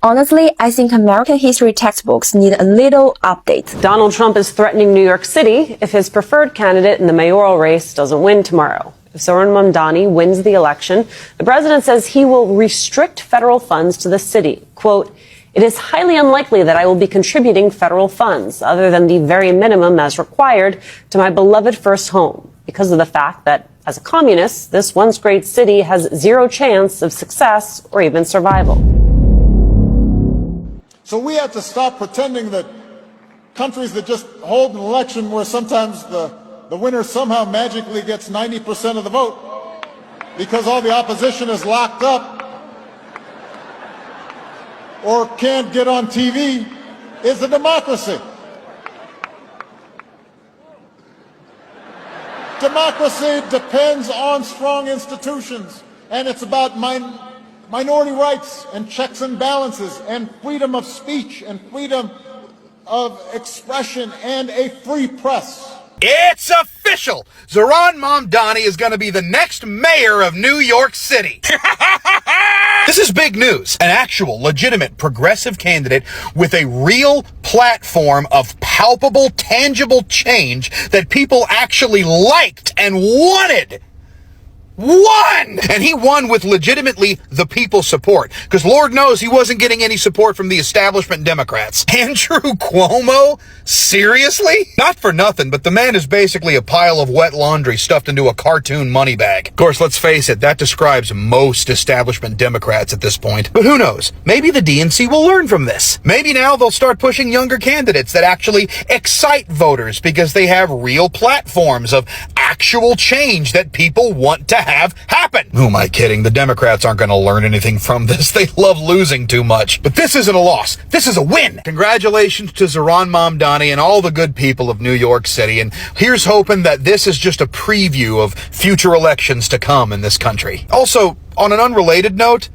Honestly, I think American history textbooks need a little update. Donald Trump is threatening New York City if his preferred candidate in the mayoral race doesn't win tomorrow. If Zoran Mamdani wins the election, the president says he will restrict federal funds to the city. Quote, "It is highly unlikely that I will be contributing federal funds, other than the very minimum as required, to my beloved first home, because of the fact that, as a communist, this once great city has zero chance of success or even survival." So we have to stop pretending that countries that just hold an election where sometimes the winner somehow magically gets 90% of the vote because all the opposition is locked up or can't get on TV is a democracy. Democracy depends on strong institutions, and it's about minority rights and checks and balances and freedom of speech and freedom of expression and a free press. It's official! Zoran Mamdani is going to be the next mayor of New York City. This is big news. An actual, legitimate, progressive candidate with a real platform of palpable, tangible change that people actually liked and wanted. Won! And he won with legitimately the people's support, because Lord knows he wasn't getting any support from the establishment Democrats. Andrew Cuomo? Seriously? Not for nothing, but the man is basically a pile of wet laundry stuffed into a cartoon money bag. Of course, let's face it, that describes most establishment Democrats at this point. But who knows? Maybe the DNC will learn from this. Maybe now they'll start pushing younger candidates that actually excite voters because they have real platforms of actual change that people want to have happen. Who am I kidding? The Democrats aren't going to learn anything from this. They love losing too much. But this isn't a loss. This is a win. Congratulations to Zoran Mamdani and all the good people of New York City. And here's hoping that this is just a preview of future elections to come in this country. Also, on an unrelated note,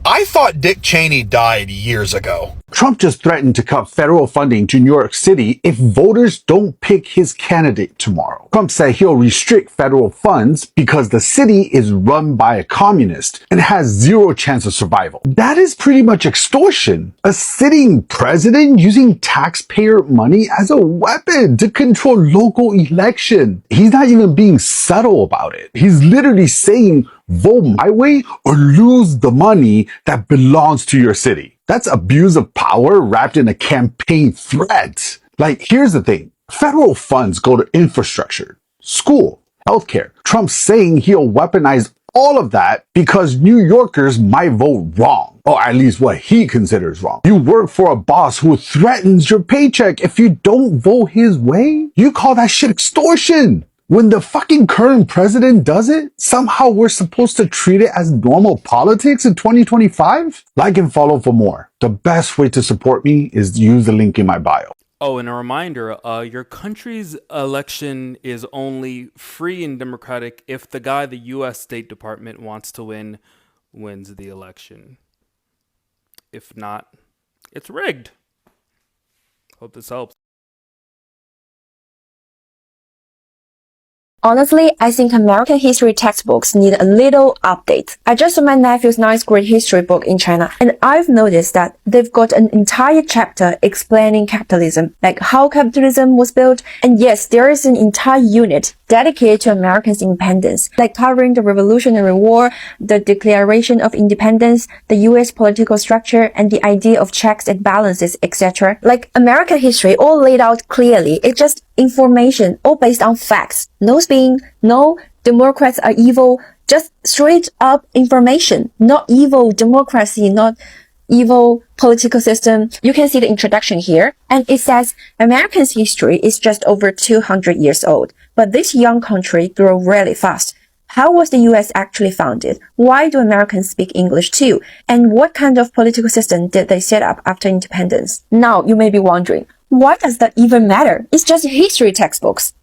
I thought Dick Cheney died years ago. Trump just threatened to cut federal funding to New York City if voters don't pick his candidate tomorrow. Trump said he'll restrict federal funds because the city is run by a communist and has zero chance of survival. That is pretty much extortion. A sitting president using taxpayer money as a weapon to control local election. He's not even being subtle about it. He's literally saying, vote my way or lose the money that belongs to your city. That's abuse of power wrapped in a campaign threat. Like, here's the thing. Federal funds go to infrastructure, school, healthcare. Trump's saying he'll weaponize all of that because New Yorkers might vote wrong. Or at least what he considers wrong. You work for a boss who threatens your paycheck if you don't vote his way? You call that shit extortion. When the fucking current president does it, somehow we're supposed to treat it as normal politics in 2025? Like and follow for more. The best way to support me is to use the link in my bio. Oh, and a reminder, your country's election is only free and democratic if the guy the U.S. State Department wants to win wins the election. If not, it's rigged. Hope this helps. Honestly, I think American history textbooks need a little update. I just saw my nephew's 9th grade history book in China, and I've noticed that they've got an entire chapter explaining capitalism, like how capitalism was built. And yes, there is an entire unit dedicated to Americans' independence, like covering the Revolutionary War, the Declaration of Independence, the US political structure, and the idea of checks and balances, etc. Like American history all laid out clearly. It's just information, all based on facts. No spin, no Democrats are evil, just straight up information. Not evil democracy, not evil political system. You can see the introduction here, and it says Americans' history is just over 200 years old, but this young country grew really fast. How was the US actually founded? Why do Americans speak English too? And what kind of political system did they set up after independence? Now you may be wondering, why does that even matter? It's just history textbooks.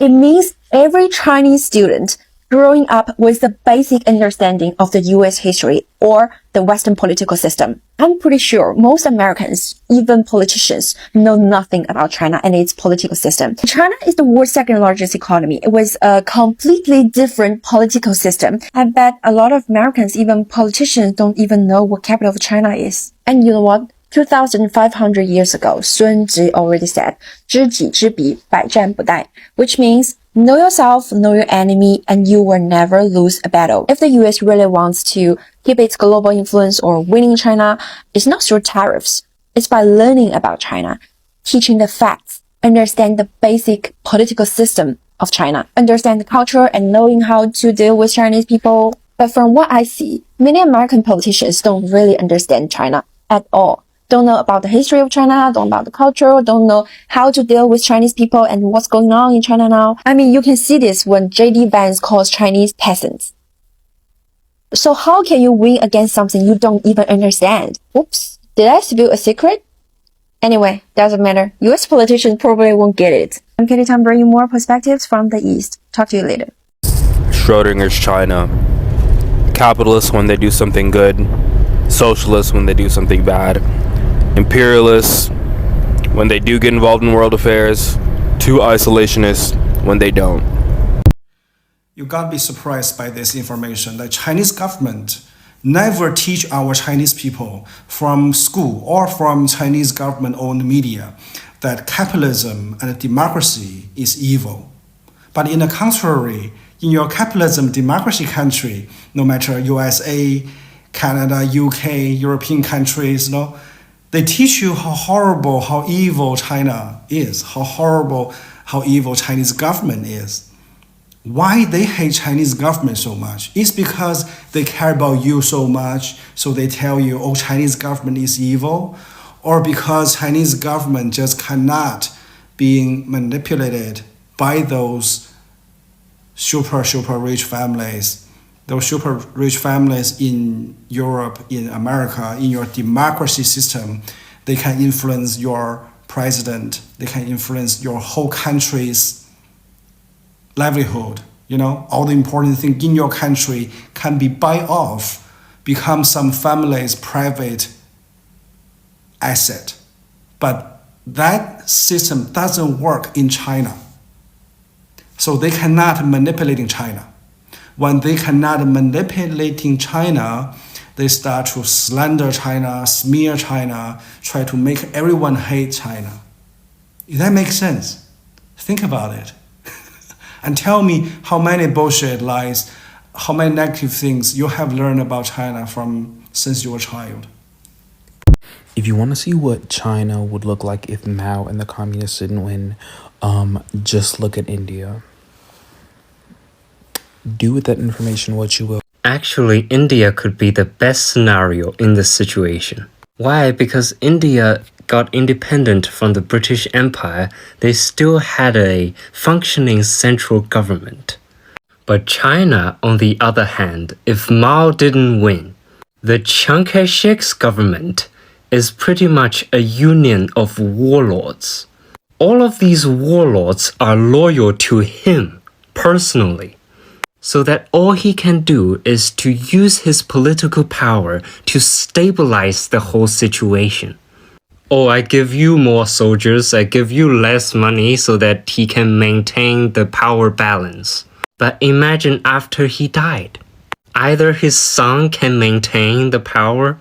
It means every Chinese student growing up with the basic understanding of the US history or the Western political system. I'm pretty sure most Americans, even politicians, know nothing about China and its political system. China is the world's second largest economy with a completely different political system. I bet a lot of Americans, even politicians, don't even know what capital of China is. And you know what? 2,500 years ago, Sun Tzu already said, 知己知彼，百战不殆, which means know yourself, know your enemy, and you will never lose a battle. If the US really wants to keep its global influence or winning China, it's not through tariffs. It's by learning about China, teaching the facts, understand the basic political system of China, understand the culture, and knowing how to deal with Chinese people. But from what I see, many American politicians don't really understand China at all. Don't know about the history of China, don't know about the culture, don't know how to deal with Chinese people and what's going on in China now. I mean, you can see this when J.D. Vance calls Chinese peasants. So how can you win against something you don't even understand? Oops, did I spill a secret? Anyway, doesn't matter. US politicians probably won't get it. I'm Katie Tom, bringing more perspectives from the East. Talk to you later. Schrodinger's China. Capitalists when they do something good. Socialists when they do something bad. Imperialists when they do get involved in world affairs. Too isolationists when they don't. You gotta be surprised by this information. The Chinese government never teach our Chinese people from school or from Chinese government-owned media that capitalism and democracy is evil. But in the contrary, in your capitalism democracy country, no matter USA, Canada, UK, European countries, they teach you how horrible, how evil China is, how horrible, how evil Chinese government is. Why they hate Chinese government so much? It's because they care about you so much, so they tell you, oh, Chinese government is evil, or because Chinese government just cannot being manipulated by those super rich families. Those super rich families in Europe, in America, in your democracy system, they can influence your president, they can influence your whole country's livelihood. All the important things in your country can be buy off, become some family's private asset. But that system doesn't work in China. So they cannot manipulate China. When they cannot manipulate China, they start to slander China, smear China, try to make everyone hate China. If that makes sense, think about it. And tell me how many bullshit lies, how many negative things you have learned about China since you were a child. If you want to see what China would look like if Mao and the communists didn't win, just look at India. Do with that information what you will. Actually, India could be the best scenario in this situation. Why? Because India got independent from the British Empire, they still had a functioning central government. But China, on the other hand, if Mao didn't win, the Chiang Kai-shek's government is pretty much a union of warlords. All of these warlords are loyal to him personally. So that all he can do is to use his political power to stabilize the whole situation. Oh, I give you more soldiers, I give you less money so that he can maintain the power balance. But imagine after he died. Either his son can maintain the power,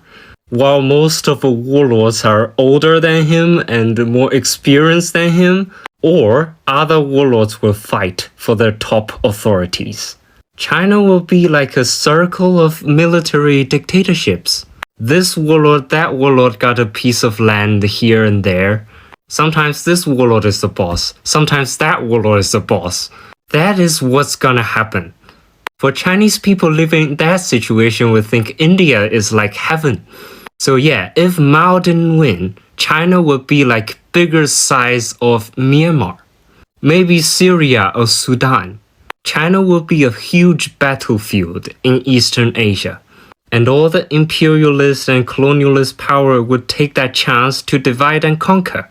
while most of the warlords are older than him and more experienced than him, or other warlords will fight for their top authorities. China will be like a circle of military dictatorships. This warlord, that warlord got a piece of land here and there. Sometimes this warlord is the boss. Sometimes that warlord is the boss. That is what's gonna happen. For Chinese people living in that situation would think India is like heaven. So yeah, if Mao didn't win, China would be like bigger size of Myanmar. Maybe Syria or Sudan. China will be a huge battlefield in Eastern Asia, and all the imperialist and colonialist power would take that chance to divide and conquer.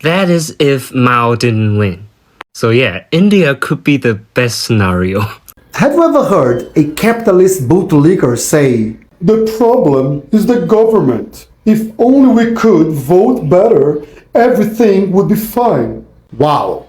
That is if Mao didn't win. So yeah, India could be the best scenario. Have you ever heard a capitalist bootlicker say, "The problem is the government. If only we could vote better, everything would be fine"? Wow!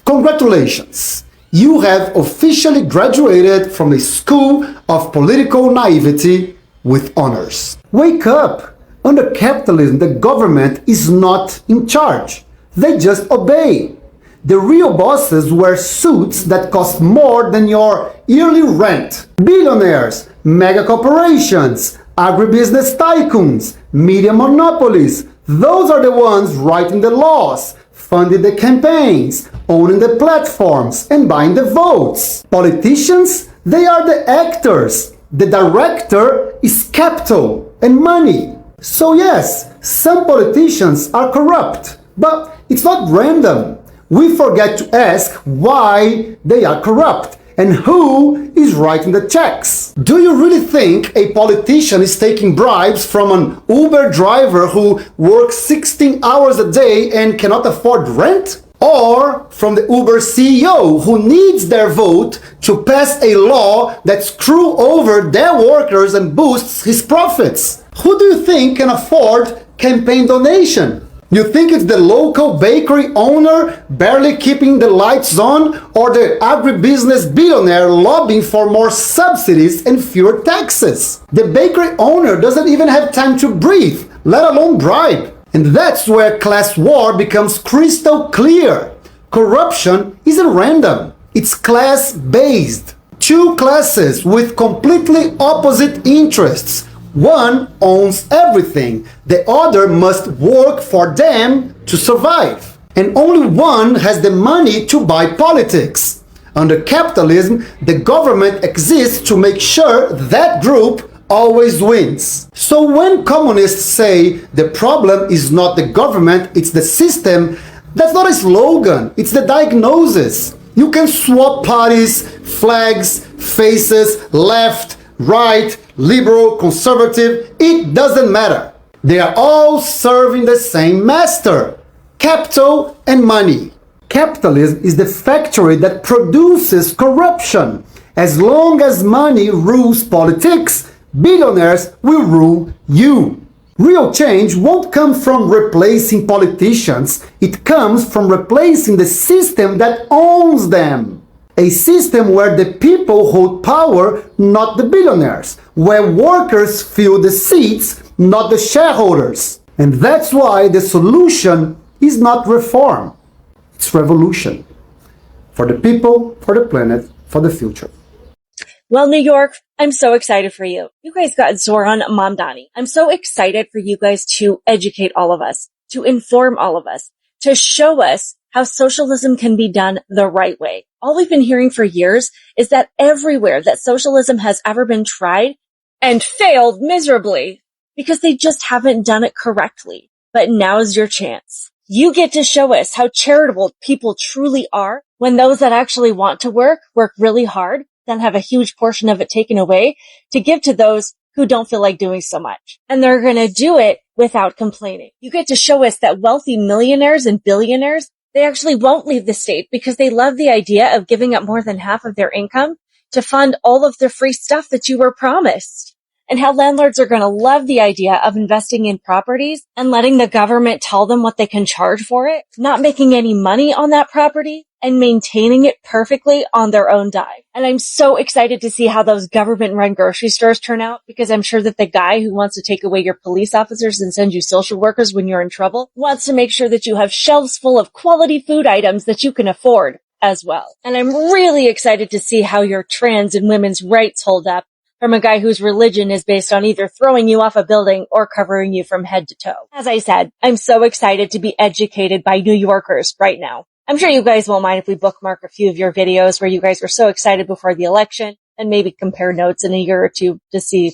Congratulations! You have officially graduated from the School of Political Naivety with honors. Wake up! Under capitalism, the government is not in charge. They just obey. The real bosses wear suits that cost more than your yearly rent. Billionaires, mega corporations, agribusiness tycoons, media monopolies, those are the ones writing the laws, funding the campaigns, owning the platforms, and buying the votes. Politicians, they are the actors. The director is capital and money. So yes, some politicians are corrupt, but it's not random. We forget to ask why they are corrupt and who is writing the checks. Do you really think a politician is taking bribes from an Uber driver who works 16 hours a day and cannot afford rent? Or from the Uber CEO who needs their vote to pass a law that screws over their workers and boosts his profits? Who do you think can afford campaign donation? You think it's the local bakery owner barely keeping the lights on, or the agribusiness billionaire lobbying for more subsidies and fewer taxes? The bakery owner doesn't even have time to breathe, let alone bribe. And that's where class war becomes crystal clear. Corruption isn't random, it's class-based. Two classes with completely opposite interests. One owns everything, the other must work for them to survive. And only one has the money to buy politics. Under capitalism, the government exists to make sure that group always wins. So when communists say the problem is not the government, it's the system, that's not a slogan, it's the diagnosis. You can swap parties, flags, faces, left, right, liberal, conservative, it doesn't matter. They are all serving the same master, capital and money. Capitalism is the factory that produces corruption. As long as money rules politics, billionaires will rule you. Real change won't come from replacing politicians, it comes from replacing the system that owns them. A system where the people hold power, not the billionaires. Where workers fill the seats, not the shareholders. And that's why the solution is not reform. It's revolution. For the people, for the planet, for the future. Well, New York, I'm so excited for you. You guys got Zoran Mamdani. I'm so excited for you guys to educate all of us, to inform all of us, to show us how socialism can be done the right way. All we've been hearing for years is that everywhere that socialism has ever been tried and failed miserably because they just haven't done it correctly. But now's your chance. You get to show us how charitable people truly are when those that actually want to work really hard, then have a huge portion of it taken away to give to those who don't feel like doing so much. And they're going to do it without complaining. You get to show us that wealthy millionaires and billionaires, they actually won't leave the state because they love the idea of giving up more than half of their income to fund all of the free stuff that you were promised. And how landlords are going to love the idea of investing in properties and letting the government tell them what they can charge for it, not making any money on that property, and maintaining it perfectly on their own dime. And I'm so excited to see how those government-run grocery stores turn out, because I'm sure that the guy who wants to take away your police officers and send you social workers when you're in trouble wants to make sure that you have shelves full of quality food items that you can afford as well. And I'm really excited to see how your trans and women's rights hold up from a guy whose religion is based on either throwing you off a building or covering you from head to toe. As I said, I'm so excited to be educated by New Yorkers right now. I'm sure you guys won't mind if we bookmark a few of your videos where you guys were so excited before the election, and maybe compare notes in a year or two to see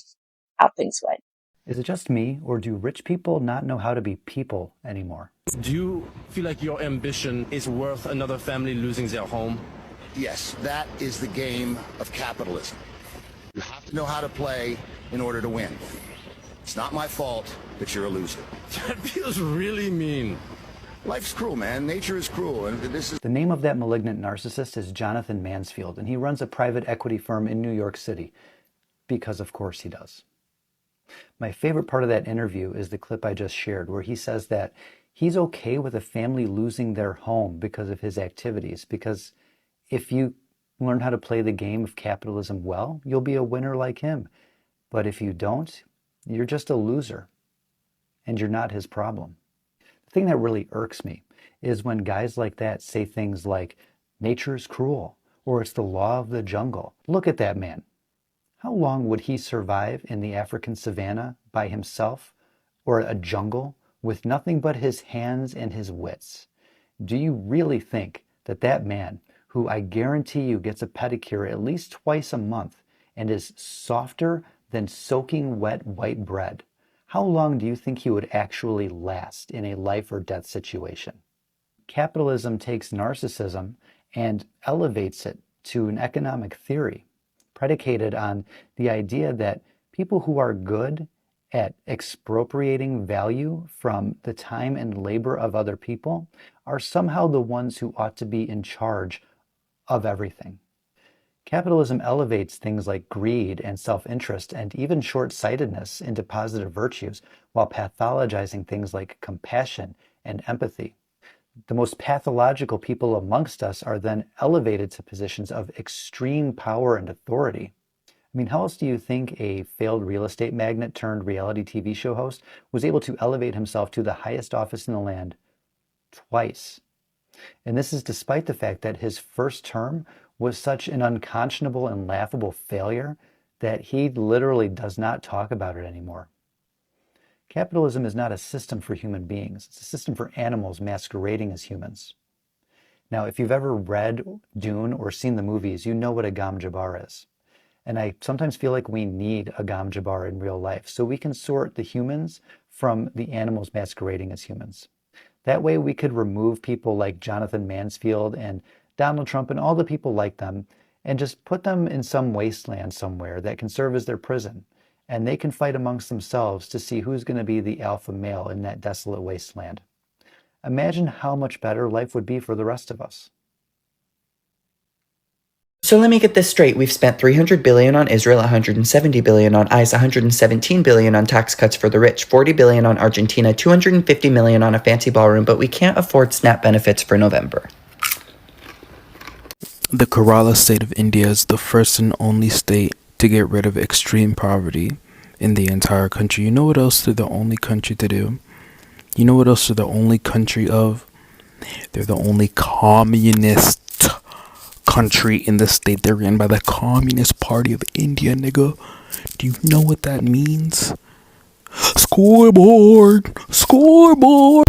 how things went. Is it just me, or do rich people not know how to be people anymore? Do you feel like your ambition is worth another family losing their home? Yes, that is the game of capitalism. You have to know how to play in order to win. It's not my fault that you're a loser. That feels really mean. Life's cruel, man. Nature is cruel, and this is... The name of that malignant narcissist is Jonathan Mansfield, and he runs a private equity firm in New York City, because of course he does. My favorite part of that interview is the clip I just shared, where he says that he's okay with a family losing their home because of his activities, because if you learn how to play the game of capitalism well, you'll be a winner like him. But if you don't, you're just a loser, and you're not his problem. The thing that really irks me is when guys like that say things like, nature's cruel, or it's the law of the jungle. Look at that man. How long would he survive in the African savannah by himself, or a jungle with nothing but his hands and his wits? Do you really think that that man, who I guarantee you gets a pedicure at least twice a month and is softer than soaking wet white bread, how long do you think he would actually last in a life or death situation? Capitalism takes narcissism and elevates it to an economic theory predicated on the idea that people who are good at expropriating value from the time and labor of other people are somehow the ones who ought to be in charge of everything. Capitalism elevates things like greed and self-interest and even short-sightedness into positive virtues, while pathologizing things like compassion and empathy. The most pathological people amongst us are then elevated to positions of extreme power and authority. I mean, how else do you think a failed real estate magnate turned reality TV show host was able to elevate himself to the highest office in the land twice? And this is despite the fact that his first term was such an unconscionable and laughable failure that he literally does not talk about it anymore. Capitalism is not a system for human beings. It's a system for animals masquerading as humans. Now, if you've ever read Dune or seen the movies, you know what a Gam Jabbar is. And I sometimes feel like we need a Gam Jabbar in real life so we can sort the humans from the animals masquerading as humans. That way we could remove people like Jonathan Mansfield and Donald Trump and all the people like them and just put them in some wasteland somewhere that can serve as their prison. And they can fight amongst themselves to see who's going to be the alpha male in that desolate wasteland. Imagine how much better life would be for the rest of us. So let me get this straight. We've spent $300 billion on Israel, $170 billion on ICE, $117 billion on tax cuts for the rich, $40 billion on Argentina, $250 million on a fancy ballroom, but we can't afford SNAP benefits for November. The Kerala state of India is the first and only state to get rid of extreme poverty in the entire country. You know what else they're the only country to do? You know what else they're the only country of? They're the only communist country in the state. They're ran by the Communist Party of India, nigga. Do you know what that means? Scoreboard! Scoreboard!